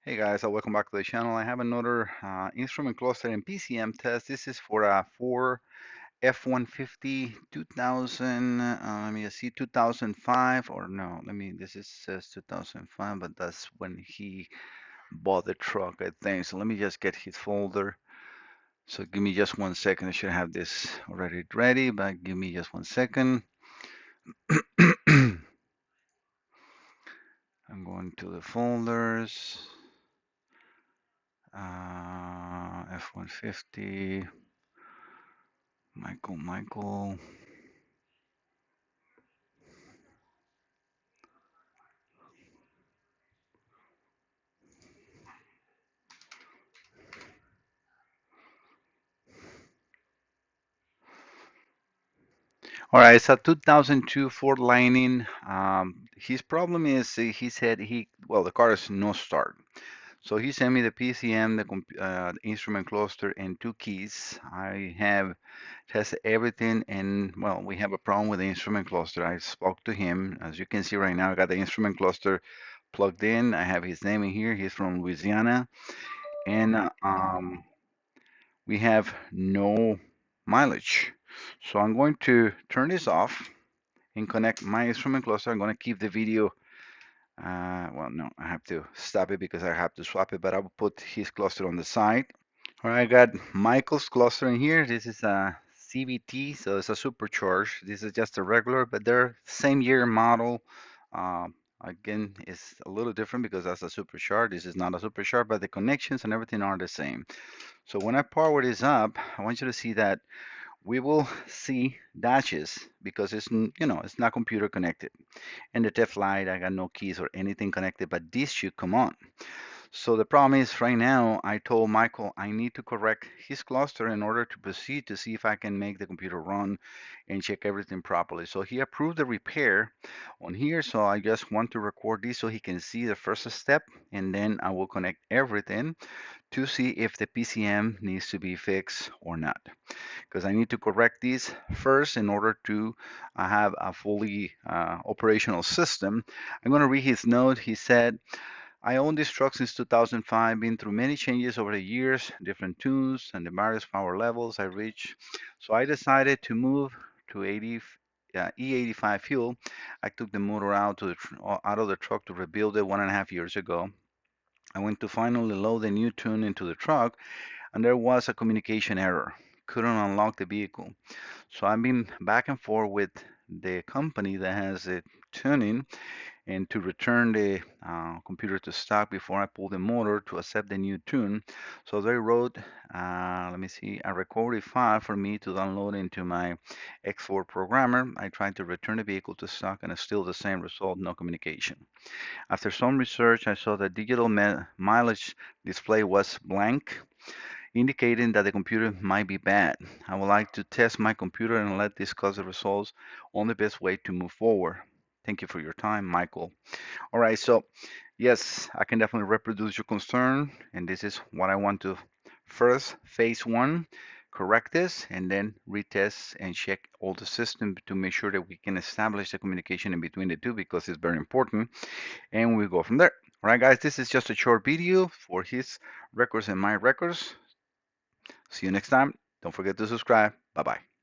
Hey guys, welcome back to the channel. I have another instrument cluster and PCM test. This is for a Ford F-150 2000, let me just see, 2005 or no, this is says 2005, but that's when he bought the truck, I think. So let me just get his folder. So give me just 1 second. I should have this already ready, but give me just 1 second. I'm going to the folders. F-150. Michael. All right, it's a 2002 Ford Lightning. His problem is he said the car is no start. So he sent me the PCM, the instrument cluster, and two keys. I have tested everything, and well, we have a problem with the instrument cluster. I spoke to him. As you can see right now, I got the instrument cluster plugged in. I have his name in here. He's from Louisiana, and we have no mileage. So I'm going to turn this off and connect my instrument cluster. I'm going to keep the video. Well, no, I have to stop it because I have to swap it, but I will put his cluster on the side. All right, I got Michael's cluster in here. This is a CVT, so it's a supercharged. This is just a regular, but they're same year model. Again, it's a little different because that's a supercharged. This is not a supercharged, but the connections and everything are the same. So when I power this up, I want you to see that we will see dashes because it's not computer connected. And the test light, I got no keys or anything connected, but this should come on. So the problem is right now, I told Michael I need to correct his cluster in order to proceed to see if I can make the computer run and check everything properly. So he approved the repair on here. So I just want to record this so he can see the first step, and then I will connect everything to see if the PCM needs to be fixed or not. Because I need to correct these first in order to have a fully operational system. I'm going to read his note. He said, I own this truck since 2005, been through many changes over the years, different tunes and the various power levels I reached. So I decided to move to E85 fuel. I took the motor out of the truck to rebuild it 1.5 years ago. I went to finally load the new tune into the truck, and there was a communication error. Couldn't unlock the vehicle. So I've been back and forth with the company that has the tuning and to return the computer to stock before I pull the motor to accept the new tune. So they wrote, let me see, a recovery file for me to download into my X4 programmer. I tried to return the vehicle to stock and it's still the same result, no communication. After some research, I saw the digital mileage display was blank, indicating that the computer might be bad. I would like to test my computer and let discuss the results on the best way to move forward. Thank you for your time, Michael. All right, so yes, I can definitely reproduce your concern, and this is what I want to first, phase one, correct this, and then retest and check all the system to make sure that we can establish the communication in between the two because it's very important, and we go from there. All right, guys, this is just a short video for his records and my records. See you next time. Don't forget to subscribe. Bye bye.